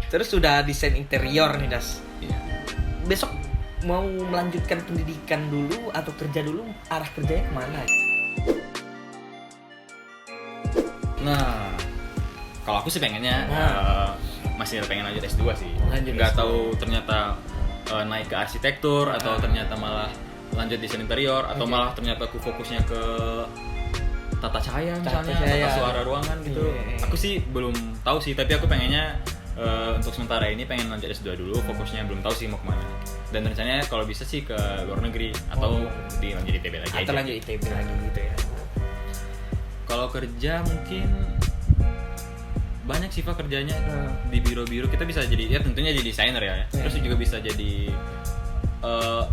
Terus sudah desain interior nih Das. Iya. Besok mau melanjutkan pendidikan dulu atau kerja dulu, arah kerjanya kemana? Nah, kalau aku sih pengennya masih pengen lanjut S2 sih. Lanjut Nggak S2. tahu ternyata naik ke arsitektur atau ternyata malah lanjut desain interior atau malah ternyata aku fokusnya ke tata cahaya misalnya, cahaya. tata suara ruangan gitu. Iya. Aku sih belum tahu sih, tapi aku pengennya untuk sementara ini pengen lanjut S2 dulu, fokusnya belum tahu sih mau kemana. Dan rencananya kalau bisa sih ke luar negeri atau lanjut ITB lagi Atau aja. lanjut ITB lagi gitu ya. Kalau kerja mungkin banyak sih Pak kerjanya di biro-biro. Kita bisa jadi ya tentunya jadi desainer ya. Terus juga bisa jadi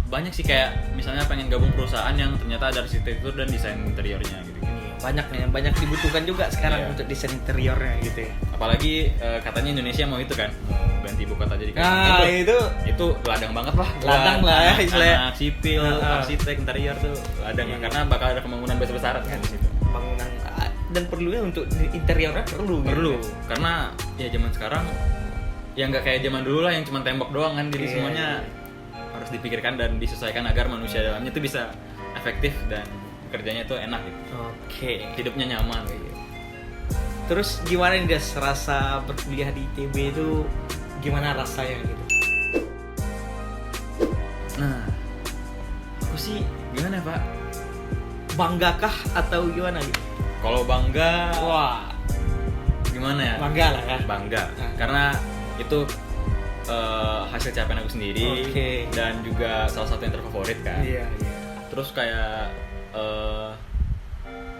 banyak sih kayak misalnya pengen gabung perusahaan yang ternyata ada arsitektur dan desain interiornya gitu. Banyak nih, banyak dibutuhkan juga sekarang Iya. untuk desain interiornya gitu ya. Apalagi katanya Indonesia mau itu kan, ganti ibu kota jadi Nah, itu ladang banget lah. Ladang buat lah ya, anak- istilahnya. anak sipil, arsitek interior tuh ladang lah, karena bakal ada pembangunan besar-besaran kan di situ. Bangunan dan perlunya untuk interiornya perlu. Perlu, Gitu. karena ya zaman sekarang ya nggak kayak zaman dulu lah yang cuma tembok doang kan, jadi Iya. semuanya harus dipikirkan dan disesuaikan agar manusia dalamnya itu bisa efektif dan kerjanya tuh enak gitu. Oke. Hidupnya nyaman gitu. Terus gimana nih Das, rasa berkuliah di ITB itu gimana rasanya gitu? Nah, aku sih gimana Pak? Banggakah atau gimana gitu? Kalau bangga, Wah, gimana ya? bangga lah kan. Bangga, Nah. karena itu hasil capaian aku sendiri Oke. dan juga salah satu yang terfavorit kan. Iya. Terus kayak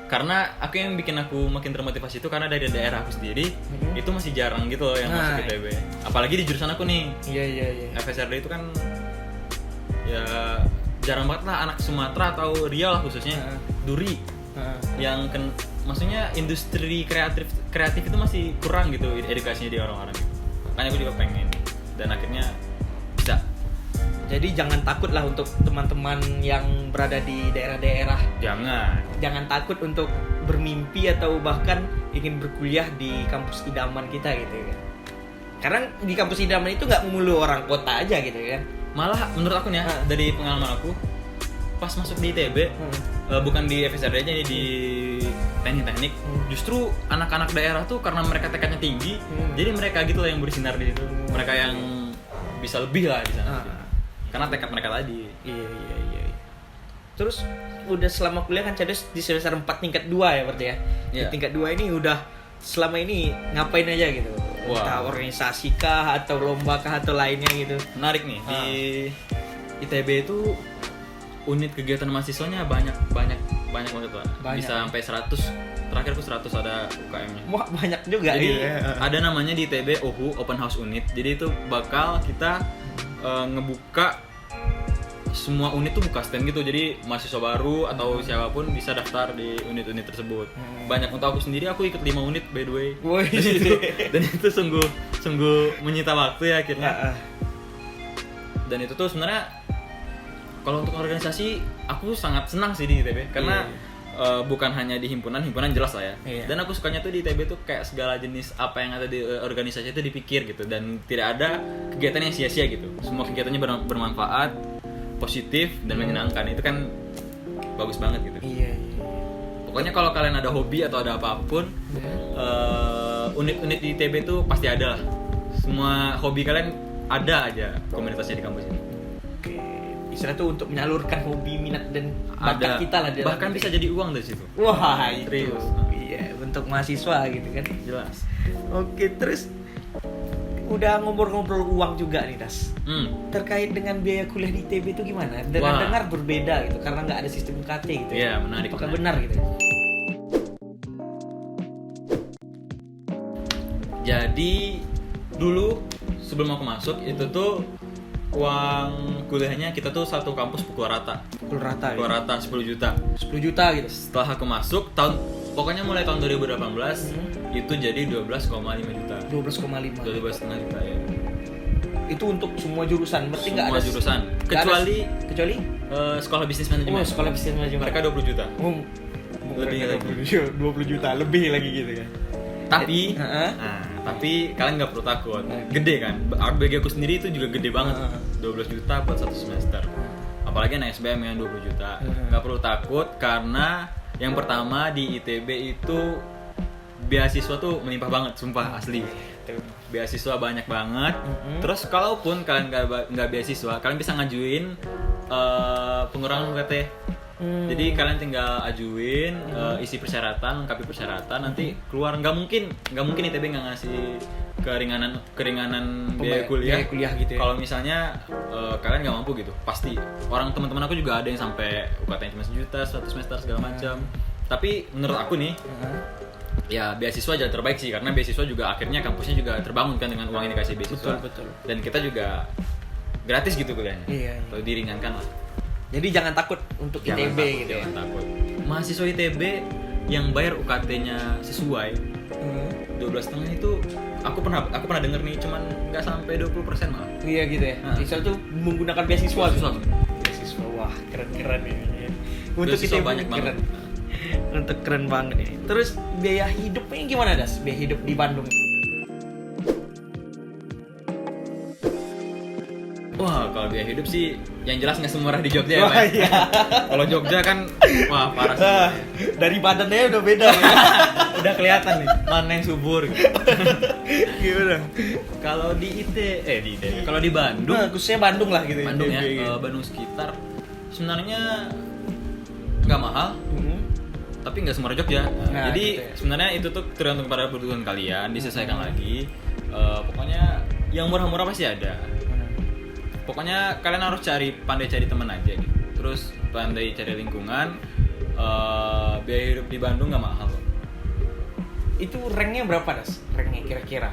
karena aku yang bikin aku makin termotivasi itu karena dari daerah aku sendiri itu masih jarang gitu loh yang Nah. masuk ITB. Apalagi di jurusan aku nih, Iya. FSRD itu kan ya jarang banget lah anak Sumatera atau Riau lah khususnya, Duri yang maksudnya industri kreatif itu masih kurang gitu edukasinya di orang-orang gitu. Makanya aku juga pengen dan akhirnya bisa. Jadi jangan takut lah untuk teman-teman yang berada di daerah-daerah. Jangan takut untuk bermimpi atau bahkan ingin berkuliah di kampus idaman kita gitu kan. Karena di kampus idaman itu nggak melulu orang kota aja gitu kan. Malah menurut aku nih ya, dari pengalaman aku pas masuk di ITB, bukan di FSRD aja nih, di teknik, justru anak-anak daerah tuh karena mereka tekadnya tinggi, jadi mereka gitu lah yang bersinar di situ. Mereka yang bisa lebih lah di sana. Karena tekad mereka tadi. Iya. Terus udah selama kuliah kan Cadus di semester 4 tingkat 2 ya berarti ya. Iya. Di tingkat 2 ini udah selama ini ngapain aja gitu? Wah. Entah organisasi kah atau lomba kah atau lainnya gitu. Menarik nih, di ITB itu unit kegiatan mahasiswanya banyak banget Pak. Banyak. Bisa sampai 100. Terakhir aku 100 ada UKM-nya. Wah, banyak juga Jadi gitu ya. ada namanya di ITB OHU, Open House Unit. Jadi itu bakal kita ngebuka semua unit tuh buka stand gitu. Jadi mahasiswa baru atau siapapun bisa daftar di unit-unit tersebut. Banyak untuk aku sendiri, aku ikut 5 unit by the way. Woi. Dan itu sungguh menyita waktu ya akhirnya. Dan itu tuh sebenarnya kalau untuk organisasi aku sangat senang sih di ITB karena bukan hanya di himpunan jelas lah ya. Iya. Dan aku sukanya tuh di ITB tuh kayak segala jenis apa yang ada di organisasi itu dipikir gitu dan tidak ada kegiatan yang sia-sia gitu. Semua kegiatannya bermanfaat, positif dan menyenangkan. Itu kan bagus banget gitu. Iya. Pokoknya kalau kalian ada hobi atau ada apapun, unit-unit di ITB tuh pasti ada lah. Semua hobi kalian ada aja komunitasnya di kampus ini. Oke. Istilah tuh untuk menyalurkan hobi, minat dan bakat kita lah dalam bahkan bisa jadi uang dari situ. Wah, itu. Serius. Iya, untuk mahasiswa gitu kan. Jelas. Oke, terus udah ngobrol-ngobrol uang juga nih Das. Terkait dengan biaya kuliah di ITB itu gimana? Dengar berbeda gitu karena nggak ada sistem UKT gitu. Iya, menarik. Apakah benar gitu? Jadi dulu sebelum aku masuk itu tuh uang kuliahnya kita tuh satu kampus pukul rata. Pukul rata. Pukul rata 10 juta. 10 juta gitu. Setelah aku masuk pokoknya mulai tahun 2018 itu jadi 12,5 juta. 12,5. 12,5 juta ya. Itu untuk semua jurusan. Berarti nggak Semua ada jurusan. nggak ada- kecuali Sekolah bisnis manajemen. sekolah bisnis manajemen. Mereka 20 juta. Lebih Lebih lagi. 20 juta lebih lagi gitu kan. Tapi Heeh. nah, Tapi kalian nggak perlu takut. Gede kan? Bagi aku sendiri itu juga gede banget. 12 juta buat satu semester. Apalagi anak SBM yang 20 juta. Nggak perlu takut karena yang pertama di ITB itu beasiswa tuh melimpah banget, sumpah asli. Beasiswa banyak banget. Terus kalaupun kalian nggak beasiswa, kalian bisa ngajuin pengurangan UKT. Jadi kalian tinggal ajuin, isi persyaratan, lengkapi persyaratan, nanti keluar. Nggak mungkin ITB nggak ngasih keringanan biaya kuliah gitu ya. Kalau misalnya kalian nggak mampu gitu, pasti. Orang teman-teman aku juga ada yang sampai UKT cuma 1 juta, 1 semester segala macam. Tapi menurut aku nih, ya beasiswa jalan terbaik sih, karena beasiswa juga akhirnya kampusnya juga terbangun kan dengan uang yang dikasih beasiswa. Betul. Dan kita juga gratis gitu kuliahnya. Iya. Kalau diringankan lah. Jadi jangan takut untuk ITB gitu ya. Jangan takut. Mahasiswa ITB yang bayar UKT-nya sesuai 12,5 itu aku pernah denger nih, cuman nggak sampai 20% malah. Iya gitu ya. Siswa tuh menggunakan beasiswa. Beasiswa, wah keren ini. Untuk beasiswa ITB banyak keren. banget. Untuk keren banget ini. Terus biaya hidupnya gimana, Das? Biaya hidup di Bandung. Wah, kalau biaya hidup sih yang jelas nggak semurah di Jogja ya, Wah, Pak. iya. Kalau Jogja kan, wah parah sih. Dari badannya udah beda. Udah kelihatan nih mana yang subur. Gimana? Kalau di kalau di Bandung, khususnya Bandung lah gitu. Bandung ya, gitu. Bandung sekitar sebenarnya nggak mahal, tapi nggak semurah Jogja. Nah, jadi gitu ya. sebenarnya itu tuh tergantung pada kebutuhan kalian, disesuaikan lagi. Pokoknya yang murah-murah pasti ada. Pokoknya kalian harus pandai cari teman aja gitu. Terus pandai cari lingkungan. Biaya hidup di Bandung nggak mahal. Itu ranknya berapa, Das? Ranknya kira-kira?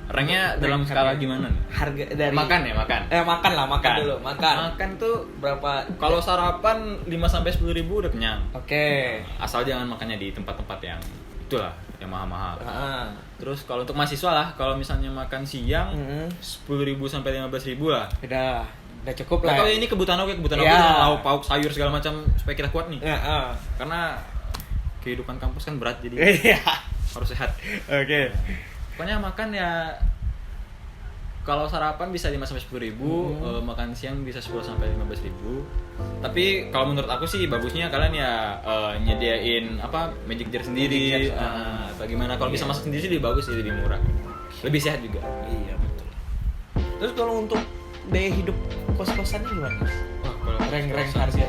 Ranknya dalam skala gimana nih? Harga dari Makan ya, makan. Makan dulu. Makan tuh Berapa? kalau sarapan 5-10 ribu udah kenyang. Oke. Asal jangan makannya di tempat-tempat yang itulah, yang mahal-mahal. Terus kalau untuk mahasiswa lah, kalau misalnya makan siang 10.000 sampai 15.000 lah. Udah cukup lah. Atau ini kebutuhan aku dengan lauk pauk sayur segala macam supaya kita kuat nih. Karena kehidupan kampus kan berat, jadi harus sehat. Oke. Pokoknya makan ya, kalau sarapan bisa 5-10 ribu, makan siang bisa 10-15 ribu. Tapi kalau menurut aku sih bagusnya kalian ya nyediain magic jar sendiri, atau gimana. Kalau bisa masak sendiri sih lebih bagus, lebih murah, lebih sehat juga. Iya betul. Terus kalau untuk biaya hidup kos-kosannya gimana? Wah, kalau rank harga.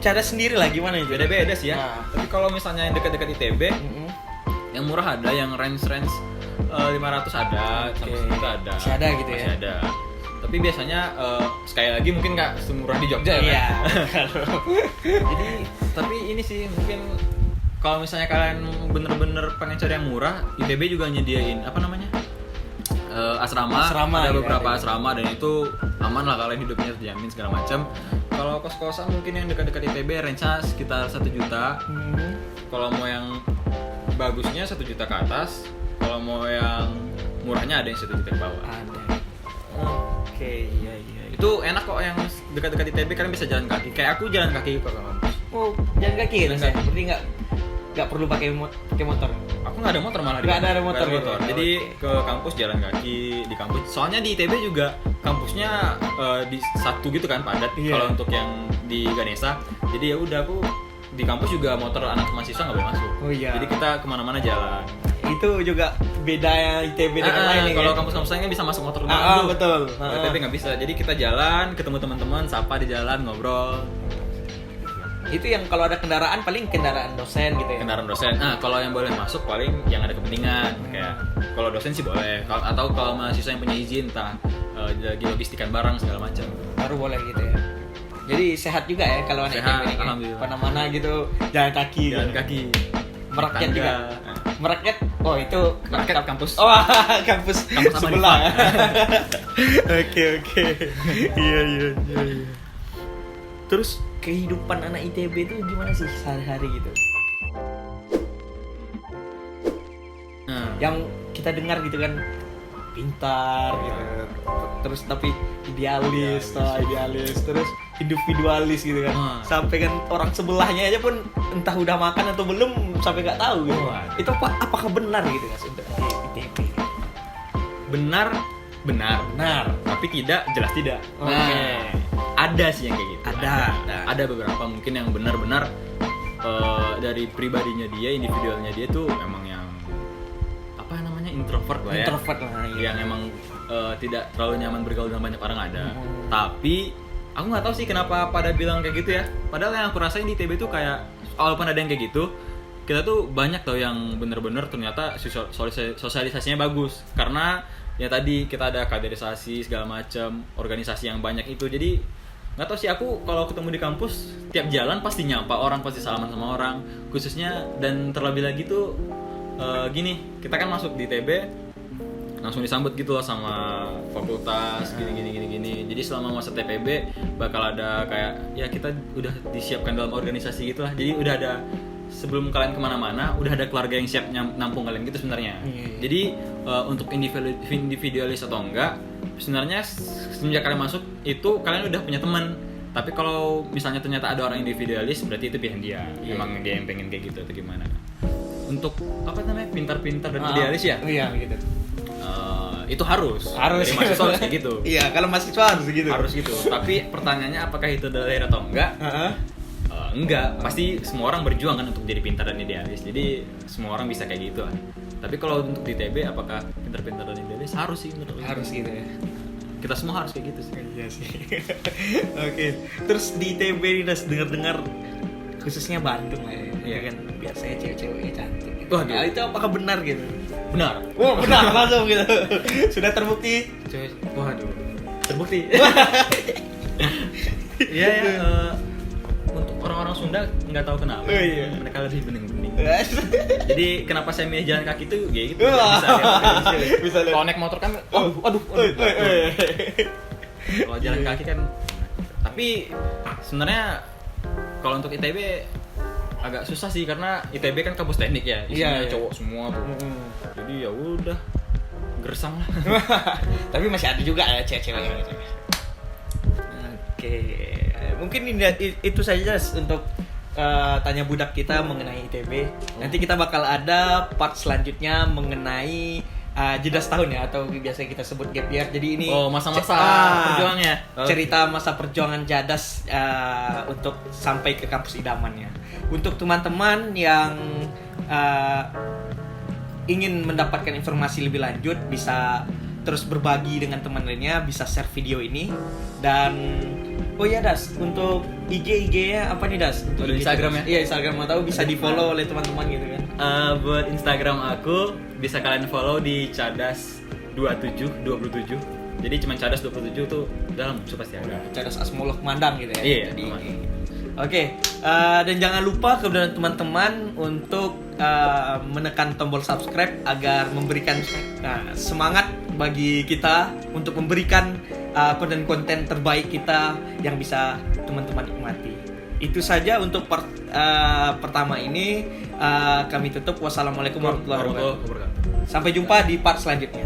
Cara sendiri lah gimana itu? Beda-beda sih ya. Tapi kalau misalnya yang dekat-dekat ITB, yang murah ada, yang range 500 ada, sampai 1 ada. Masih ada gitu ya. Masih ada. Tapi biasanya sekali lagi mungkin nggak semurah di Jogja ya. Iya. Jadi tapi ini sih mungkin kalau misalnya kalian bener-bener pengen cari yang murah, ITB juga nyediain asrama. Ada beberapa asrama dan itu aman lah, kalian hidupnya terjamin segala macam. Kalau kos-kosan mungkin yang dekat-dekat ITB range-nya sekitar 1 juta. Kalau mau yang bagusnya 1 juta ke atas. Kalau mau yang murahnya ada yang 1 juta ke bawah. Ada. Oke, iya. Itu enak kok, yang dekat-dekat ITB kalian bisa jalan kaki. Kayak aku jalan kaki ke kampus. Oh, jalan kaki ya? Berarti nggak perlu pakai motor. Aku nggak ada motor malah. Nggak ada motor. Jadi ke kampus jalan kaki di kampus. Soalnya di ITB juga kampusnya di satu gitu kan, padat. Kalau untuk yang di Ganesha, jadi ya udah aku di kampus juga motor anak mahasiswa nggak boleh masuk. Oh iya. Jadi kita kemana-mana jalan. Itu juga beda ya ITB dengan lain. Kalau kampus-kampus lain kan bisa masuk motor dulu. Betul. ITB nggak bisa. Jadi kita jalan, ketemu teman-teman, sapa di jalan, ngobrol. Itu yang kalau ada kendaraan paling kendaraan dosen gitu ya. Kendaraan dosen. Kalau yang boleh masuk paling yang ada kepentingan. Kayak kalau dosen sih boleh. Atau kalau mahasiswa yang punya izin, entah lagi logistikan barang segala macam. Baru boleh gitu ya. Jadi sehat juga ya kalau anak ITB ini. Alhamdulillah. Mana-mana gitu jalan kaki. Merakyat juga. Merakyat. Oh itu merakyat kampus. Oh kampus sebelah. Oke. Iya. Terus kehidupan anak ITB itu gimana sih sehari-hari gitu? Yang kita dengar gitu kan, pintar gitu. Terus tapi idealis. Terus individualis gitu kan. Sampai kan orang sebelahnya aja pun entah udah makan atau belum sampai nggak tahu gitu. Itu apakah benar gitu Mas untuk ITB? Benar, tapi jelas tidak. Ada sih yang kayak gitu. Ada beberapa mungkin yang benar-benar dari pribadinya dia, individualnya dia tuh emang yang apa namanya introvert lah ya. Yang emang tidak terlalu nyaman bergaul dengan banyak orang ada. Tapi aku nggak tahu sih kenapa pada bilang kayak gitu ya. Padahal yang aku rasain di ITB tuh kayak walaupun ada yang kayak gitu, kita tuh banyak tau yang bener-bener ternyata sosialisasinya bagus. Karena ya tadi kita ada kaderisasi segala macam, organisasi yang banyak itu. Jadi nggak tahu sih, aku kalau ketemu di kampus tiap jalan pasti nyapa orang, pasti salaman sama orang. Khususnya dan terlebih lagi tuh gini, kita kan masuk di ITB langsung disambut gitu loh sama fakultas gini. Jadi selama masa TPB bakal ada kayak ya kita udah disiapkan dalam organisasi gitulah. Jadi udah ada sebelum kalian kemana-mana udah ada keluarga yang siap nampung kalian gitu sebenarnya. Jadi untuk individualis atau enggak, sebenarnya semenjak kalian masuk itu kalian udah punya teman. Tapi kalau misalnya ternyata ada orang individualis, berarti itu pilihan dia. Emang dia yang pengen kayak gitu atau gimana? Untuk apa namanya pintar-pintar dan idealis ya? Iya gitu. Itu harus dari mahasiswa harus kayak gitu. Iya, kalau mahasiswa harus gitu. Harus gitu. Tapi pertanyaannya apakah itu lahir atau enggak? Enggak, pasti semua orang berjuang kan untuk jadi pintar dan idealis. Jadi semua orang bisa kayak gitu kan. Tapi kalau untuk di ITB apakah pintar-pintar dan idealis? Harus sih menurut aku. Harus gitu ya. Kita semua harus kayak gitu sih. Iya sih. Oke. Terus di ITB ini udah dengar-dengar khususnya Bandung lah ya. Iya kan biasanya cewek-ceweknya cantik. Wah, nah, itu apakah benar gitu? Benar. Oh, benar langsung gitu. Sudah terbukti. Waduh. Terbukti. Iya ya. Untuk orang-orang Sunda nggak tahu kenapa. Mereka lebih bening-bening. Jadi kenapa saya milih jalan kaki tuh ya gitu. Bisa lihat. Kalau naik motor kan aduh. Kalau jalan kaki kan, tapi sebenarnya kalau untuk ITB agak susah sih karena ITB kan kampus teknik ya, isinya cowok semua tuh. Jadi ya udah gersang lah. Tapi masih ada juga ya cewek-cewek. Oke, mungkin itu saja untuk tanya budak kita mengenai ITB. Nanti kita bakal ada part selanjutnya mengenai jeda setahun ya, atau biasa kita sebut gap year. Jadi ini masa-masa perjuangannya. Cerita masa perjuangan Jadas untuk sampai ke kampus idamannya. Untuk teman-teman yang ingin mendapatkan informasi lebih lanjut, bisa terus berbagi dengan teman lainnya, bisa share video ini. Dan Das, untuk IG-nya apa nih Das? Untuk Instagram ya? Iya, Instagram, mau tahu bisa di-follow oleh teman-teman gitu kan. Buat Instagram aku bisa kalian follow di cadas2727. Jadi cuma cadas 27 tuh dalam pasti ada. Cadas Asmullah Mandang gitu ya. Iya. Oke, dan jangan lupa kepada teman-teman untuk menekan tombol subscribe agar memberikan semangat bagi kita untuk memberikan konten-konten terbaik kita yang bisa teman-teman nikmati. Itu saja untuk pertama ini. Kami tutup. Wassalamualaikum warahmatullahi wabarakatuh. Sampai jumpa di part selanjutnya.